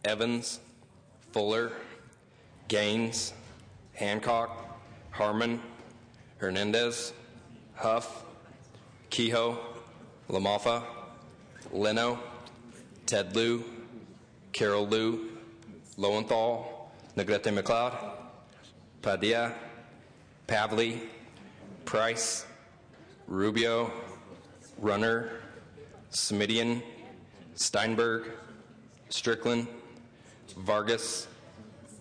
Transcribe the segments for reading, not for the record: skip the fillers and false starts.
Evans, Fuller, Gaines, Hancock, Harmon, Hernandez, Huff, Kehoe, LaMalfa, Leno, Ted Lieu, Carol Liu, Lowenthal, Negrete McLeod, Padilla, Pavley, Price, Rubio, Runner, Smidian, Steinberg, Strickland, Vargas,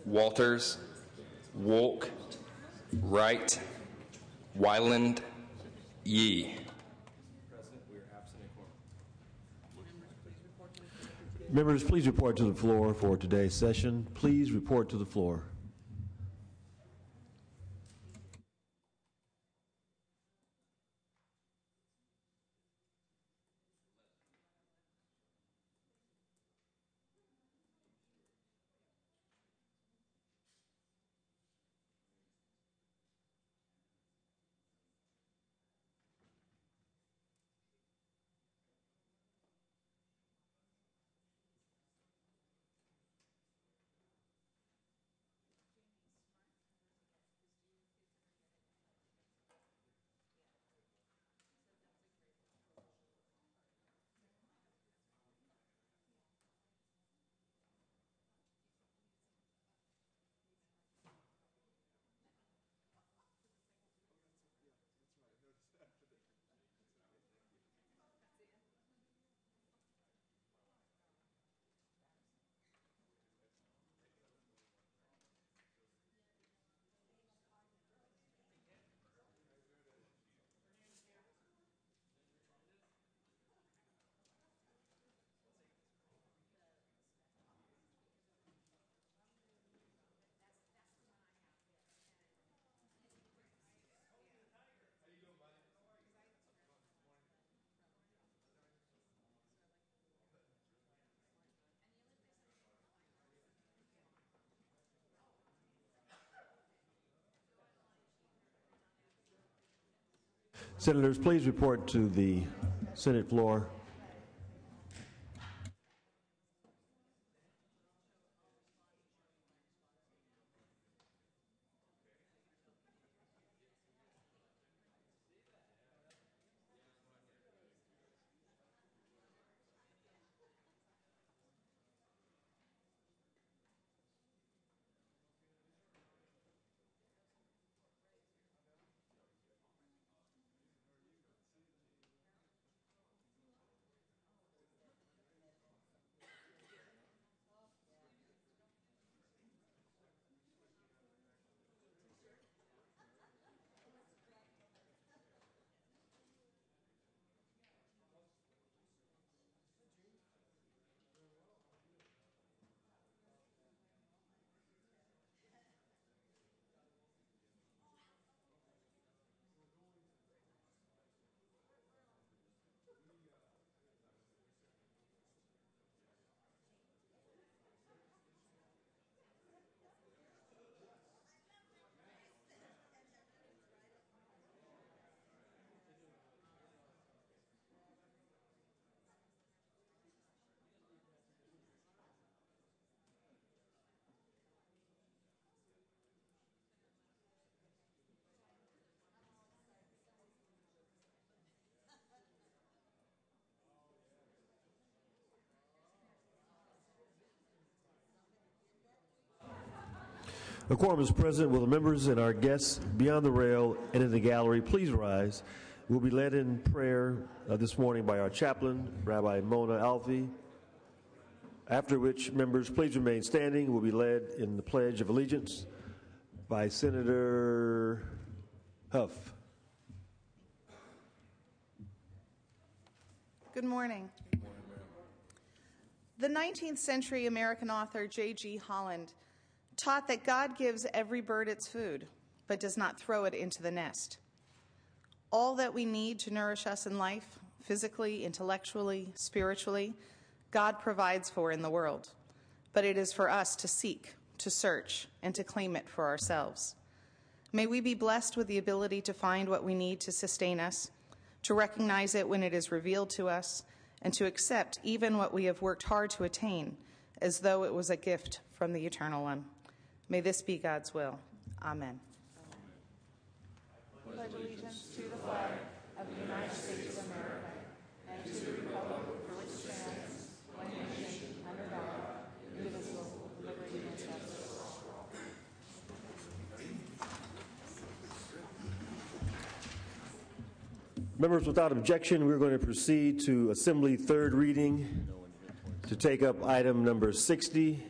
Walters, Wolk, Wright, Wyland, Yee. Members, please report to the floor for today's session. Please report to the floor. Senators, please report to the Senate floor. The quorum is present. Will the members and our guests beyond the rail and in the gallery please rise? We'll be led in prayer this morning by our chaplain, Rabbi Mona Alfi, after which members please remain standing. We'll be led in the Pledge of Allegiance by Senator Huff. Good morning. The 19th century American author J.G. Holland taught that God gives every bird its food, but does not throw it into the nest. All that we need to nourish us in life, physically, intellectually, spiritually, God provides for in the world. But it is for us to seek, to search, and to claim it for ourselves. May we be blessed with the ability to find what we need to sustain us, to recognize it when it is revealed to us, and to accept even what we have worked hard to attain as though it was a gift from the Eternal One. May this be God's will. Amen. I pledge allegiance to the flag of the United States of America and to the republic for which it stands, one nation, under God, indivisible, with liberty and justice. Members, without objection, we're going to proceed to Assembly third reading to take up item number 60,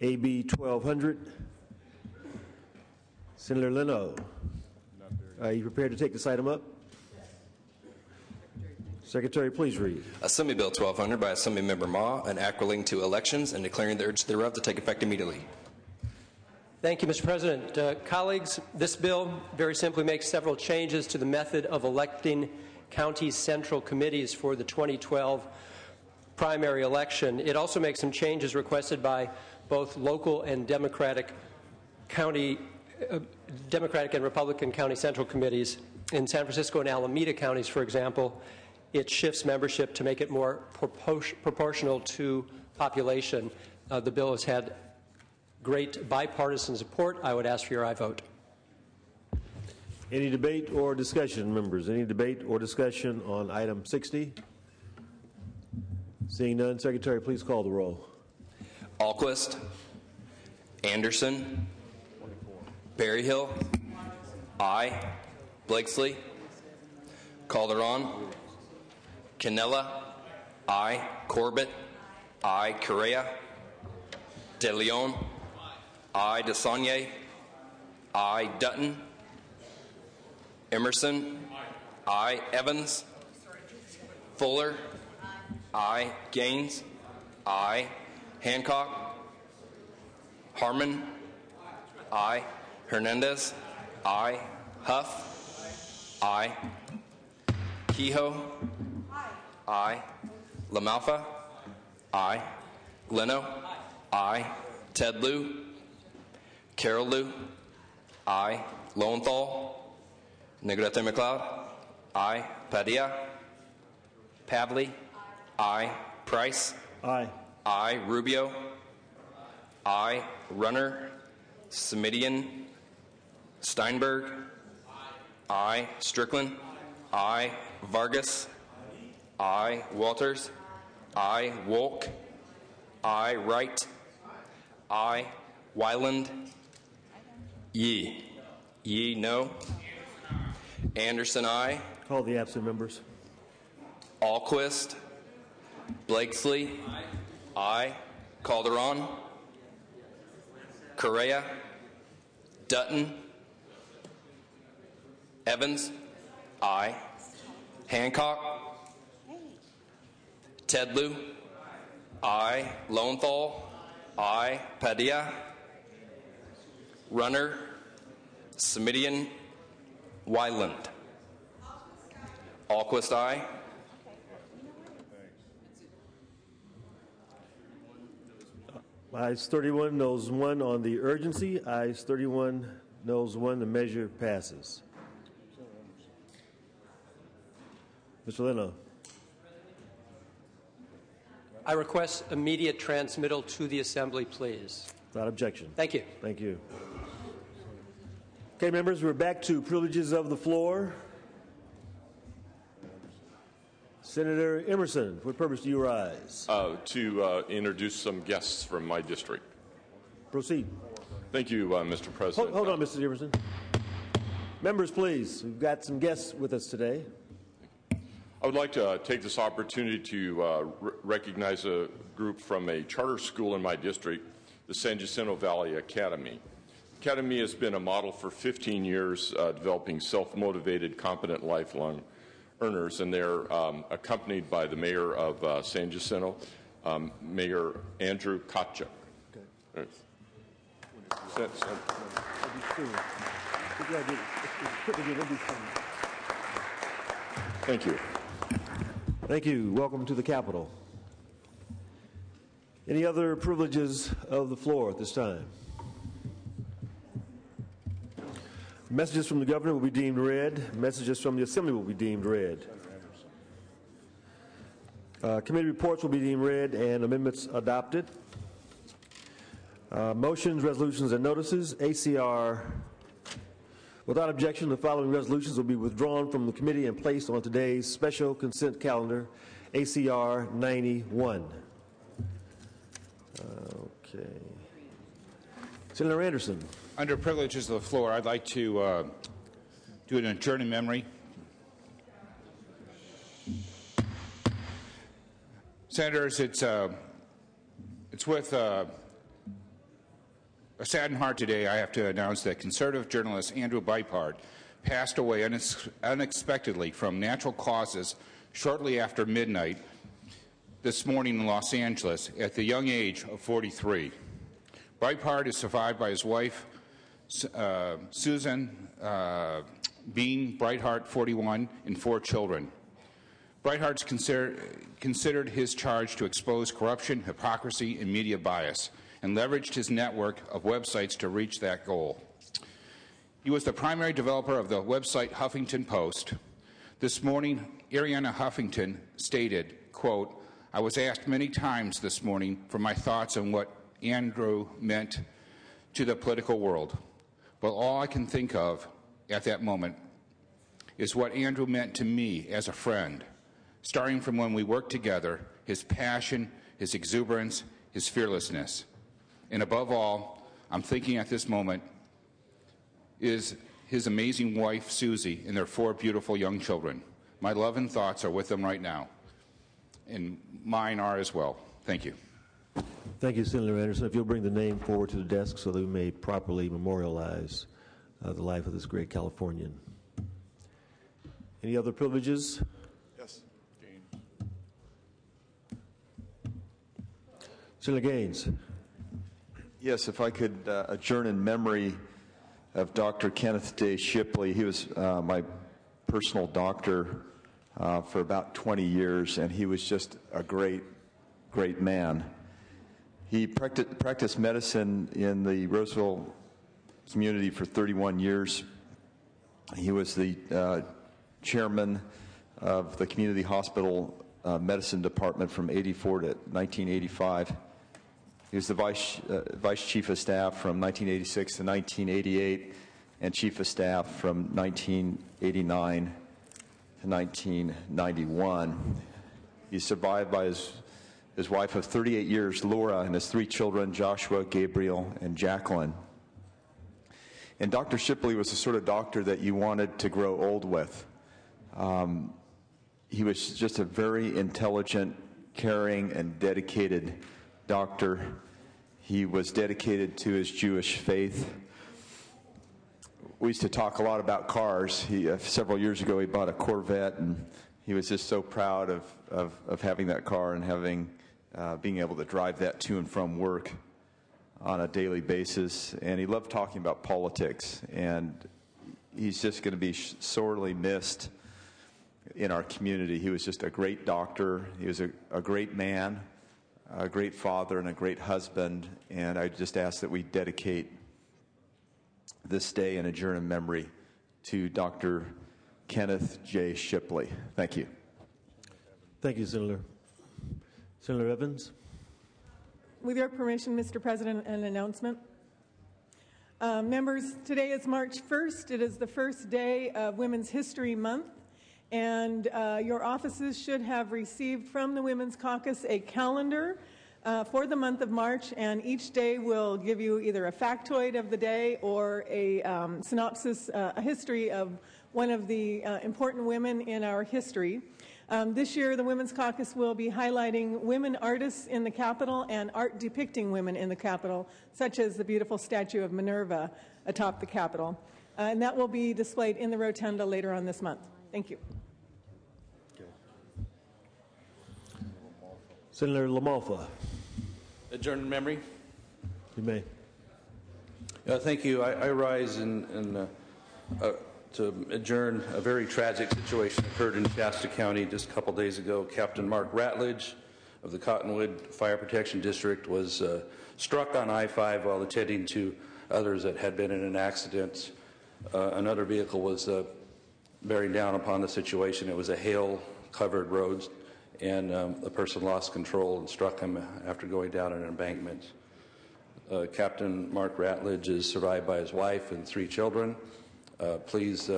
AB 1200. Senator Leno, are you prepared to take this item up? Secretary, please read. Assembly Bill 1200 by Assemblymember Ma, an act relating to elections and declaring the urge thereof to take effect immediately. Thank you, Mr. President. Colleagues, this bill very simply makes several changes to the method of electing county central committees for the 2012 primary election. It also makes some changes requested by both local and Democratic and Republican county central committees. In San Francisco and Alameda counties, for example, it shifts membership to make it more proportional to population. The bill has had great bipartisan support. I would ask for your aye vote. Any debate or discussion, members? Any debate or discussion on item 60? Seeing none, Secretary, please call the roll. Alquist, Anderson, Berryhill, aye. Blakesley, Calderon, Canella, aye. Corbett, aye. Correa, De Leon, aye. DeSaulnier, aye. Dutton, Emerson, aye. Evans, Fuller, aye. Gaines, aye. Hancock, Harmon, aye. Hernandez, aye. Huff, aye. Kehoe, aye. LaMalfa, aye. Leno, aye. Ted Lieu, Carol Lieu, aye. Lowenthal, Negrete McLeod, aye. Padilla, Pavley, aye. Price, Aye. aye. Rubio, aye. Runner, Semidian, Steinberg, aye. Strickland, aye. Vargas, aye. Walters, aye. Wolk, aye. Wright, aye. Wyland, Yee. Yee, no. Anderson, aye. Call the absent members. Alquist, Blakesley, aye. Calderon, Correa, Dutton, Evans, aye. Hancock, Ted Lieu, aye. Lowenthal, aye. Padilla, Runner, Semidian, Wyland. Alquist, aye. Ayes 31, noes 1 on the urgency. Ayes 31, noes 1. The measure passes. Mr. Leno. I request immediate transmittal to the Assembly, please. Without objection. Thank you. Thank you. Okay, members, we're back to privileges of the floor. Senator Emerson, for what purpose do you rise? To introduce some guests from my district. Proceed. Thank you, Mr. President. Hold on, Mr. Emerson. Members, please. We've got some guests with us today. I would like to take this opportunity to recognize a group from a charter school in my district, the San Jacinto Valley Academy. Academy has been a model for 15 years, developing self-motivated, competent, lifelong earners, and they're accompanied by the mayor of San Jacinto, Mayor Andrew Kotchuk. Okay. Thank you. Thank you. Welcome to the Capitol. Any other privileges of the floor at this time? Messages from the governor will be deemed read. Messages from the Assembly will be deemed read. Committee reports will be deemed read and amendments adopted. Motions, resolutions, and notices. ACR. Without objection, the following resolutions will be withdrawn from the committee and placed on today's special consent calendar. ACR 91. Okay. Senator Anderson. Under privileges of the floor, I'd like to do an adjourn in memory. Senators, it's with a saddened heart today I have to announce that conservative journalist Andrew Breitbart passed away unexpectedly from natural causes shortly after midnight this morning in Los Angeles at the young age of 43. Breitbart is survived by his wife, Susan Bean Breithart, 41, and 4 children. Breithart's considered his charge to expose corruption, hypocrisy, and media bias, and leveraged his network of websites to reach that goal. He was the primary developer of the website Huffington Post. This morning, Arianna Huffington stated, quote, "I was asked many times this morning for my thoughts on what Andrew meant to the political world. But all I can think of at that moment is what Andrew meant to me as a friend, starting from when we worked together, his passion, his exuberance, his fearlessness. And above all, I'm thinking at this moment is his amazing wife, Susie, and their 4 beautiful young children. My love and thoughts are with them right now, and mine are as well. Thank you. Thank you, Senator Anderson. If you'll bring the name forward to the desk so that we may properly memorialize the life of this great Californian. Any other privileges? Yes. Senator Gaines. Yes, if I could adjourn in memory of Dr. Kenneth J. Shipley. He was my personal doctor for about 20 years, and he was just a great, great man. He practiced medicine in the Roseville community for 31 years. He was the chairman of the community hospital medicine department from 84 to 1985. He was the vice chief of staff from 1986 to 1988 and chief of staff from 1989 to 1991. He's survived by his wife of 38 years, Laura, and his 3 children, Joshua, Gabriel, and Jacqueline. And Dr. Shipley was the sort of doctor that you wanted to grow old with. He was just a very intelligent, caring, and dedicated doctor. He was dedicated to his Jewish faith. We used to talk a lot about cars. Several years ago, he bought a Corvette, and he was just so proud of having that car and being able to drive that to and from work on a daily basis. And he loved talking about politics, and he's just going to be sorely missed in our community. He was just a great doctor. He was a great man, a great father, and a great husband. And I just ask that we dedicate this day and adjourn in memory to Dr. Kenneth J. Shipley. Thank you. Thank you, Senator. Senator Evans. With your permission, Mr. President, an announcement. Members, today is March 1st. It is the first day of Women's History Month, and your offices should have received from the Women's Caucus a calendar for the month of March, and each day will give you either a factoid of the day or a synopsis, a history of one of the important women in our history. This year, the Women's Caucus will be highlighting women artists in the Capitol and art depicting women in the Capitol, such as the beautiful statue of Minerva atop the Capitol. And that will be displayed in the rotunda later on this month. Thank you. Okay. Senator LaMalfa. Adjourn in memory. You may. Thank you. I rise to adjourn a very tragic situation that occurred in Shasta County just a couple days ago. Captain Mark Ratledge of the Cottonwood Fire Protection District was struck on I-5 while attending to others that had been in an accident. Another vehicle was bearing down upon the situation. It was a hail-covered road, and the person lost control and struck him after going down an embankment. Captain Mark Ratledge is survived by his wife and 3 children. Please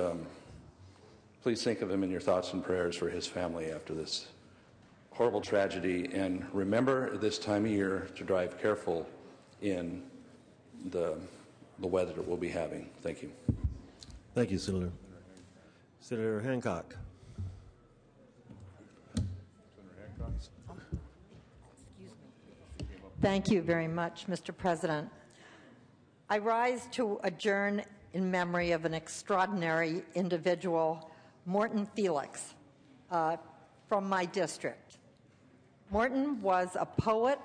think of him in your thoughts and prayers for his family after this horrible tragedy, and remember this time of year to drive careful in the weather that we'll be having. Thank you. Thank you, Senator. Senator Hancock. Thank you very much, Mr. President. I rise to adjourn in memory of an extraordinary individual, Morton Felix, from my district. Morton was a poet,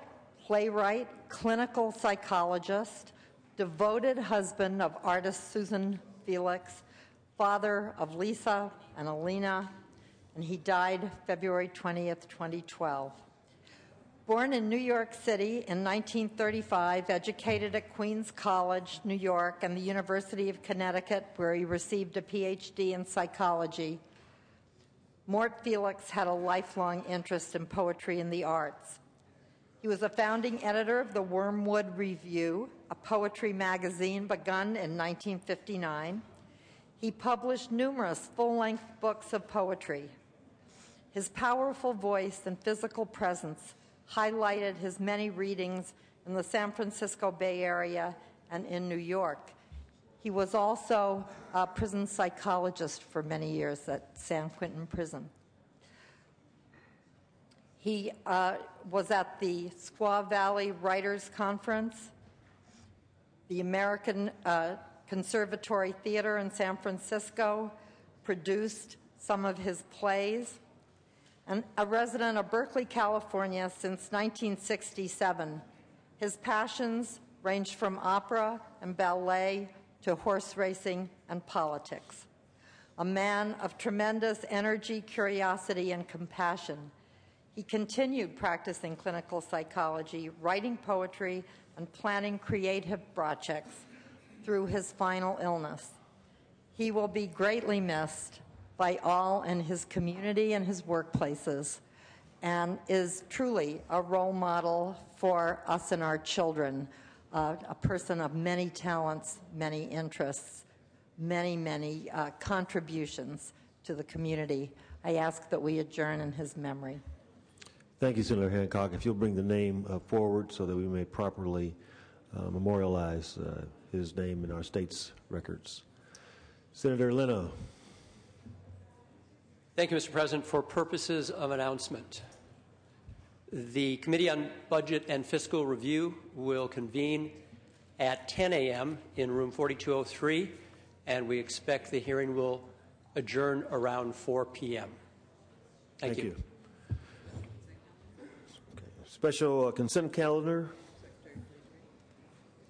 playwright, clinical psychologist, devoted husband of artist Susan Felix, father of Lisa and Alina, and he died February 20th, 2012. Born in New York City in 1935, educated at Queens College, New York, and the University of Connecticut, where he received a PhD in psychology, Mort Felix had a lifelong interest in poetry and the arts. He was a founding editor of the Wormwood Review, a poetry magazine begun in 1959. He published numerous full-length books of poetry. His powerful voice and physical presence highlighted his many readings in the San Francisco Bay Area and in New York. He was also a prison psychologist for many years at San Quentin Prison. He was at the Squaw Valley Writers Conference, the American Conservatory Theater in San Francisco, produced some of his plays, and a resident of Berkeley, California since 1967. His passions ranged from opera and ballet to horse racing and politics. A man of tremendous energy, curiosity, and compassion, he continued practicing clinical psychology, writing poetry, and planning creative projects through his final illness. He will be greatly missed by all in his community and his workplaces, and is truly a role model for us and our children, a person of many talents, many interests, many contributions to the community. I ask that we adjourn in his memory. Thank you, Senator Hancock. If you'll bring the name forward so that we may properly memorialize his name in our state's records. Senator Leno. Thank you, Mr. President. For purposes of announcement, the Committee on Budget and Fiscal Review will convene at 10 a.m. in room 4203, and we expect the hearing will adjourn around 4 p.m. Thank you. Okay. Special consent calendar.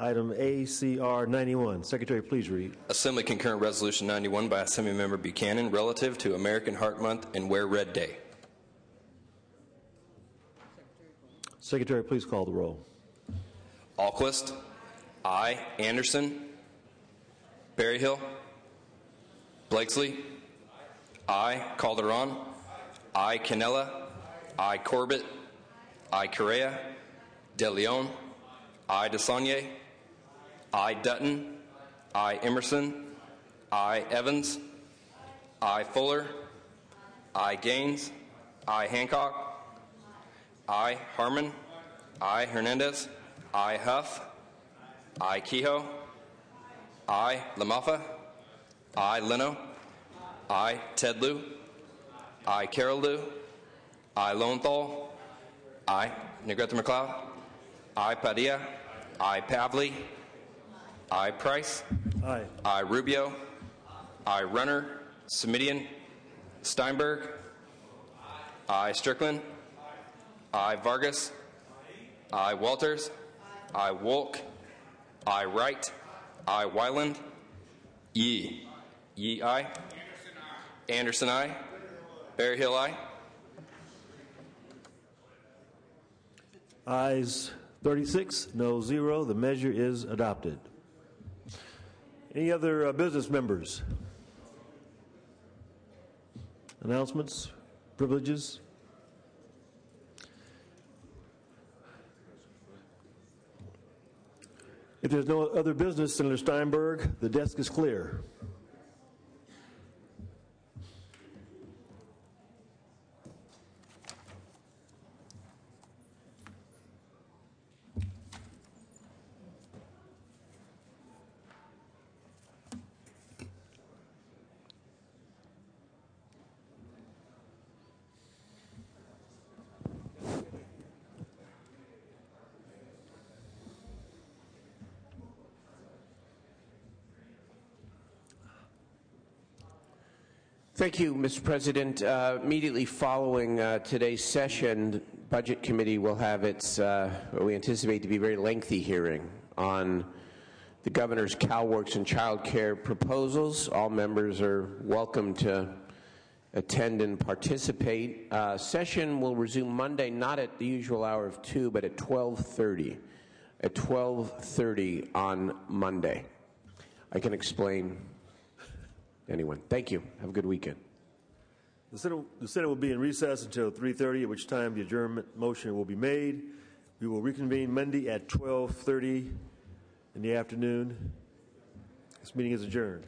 Item ACR 91. Secretary, please read. Assembly Concurrent Resolution 91 by Assemblymember Buchanan relative to American Heart Month and Wear Red Day. Secretary, please call the roll. Alquist. Aye. Anderson. Berryhill. Blakesley. Aye. Calderon. Aye. Cannella. Aye. Corbett. Aye. Correa. De Leon. Aye. DeSaulnier. Aye. Dutton. Aye. Emerson. Aye. Evans. Aye. Fuller. Aye. Gaines. Aye. Hancock. Aye. Harmon. Aye. Hernandez. Aye. Huff. Aye. Kehoe. Aye. LaMaffa. Aye. Leno. Aye. Ted Lieu. Aye. Carol Lieu. Aye. Lowenthal. Aye. Negrete McLeod. Aye. Padilla. Aye. Pavley. Aye. Price. Aye. Aye. Rubio. Aye. Runner. Semidian. Steinberg. Aye. Strickland. Aye. Vargas. Aye. Walters. Aye. Wolk. Aye. Wright. Aye. Wyland. Yee. Yee. Aye. Anderson. Aye. Berryhill. Aye. Ayes 36, no 0. The measure is adopted. Any other business members? Announcements? Privileges? If there's no other business, Senator Steinberg, the desk is clear. Thank you, Mr. President. Immediately following today's session, the Budget Committee will have its, what we anticipate to be very lengthy hearing on the Governor's CalWORKs and child care proposals. All members are welcome to attend and participate. Session will resume Monday, not at the usual hour of 2, but at 12:30. At 12:30 on Monday. I can explain. Anyone. Thank you. Have a good weekend. The Senate will be in recess until 3:30, at which time the adjournment motion will be made. We will reconvene Monday at 12:30 in the afternoon. This meeting is adjourned.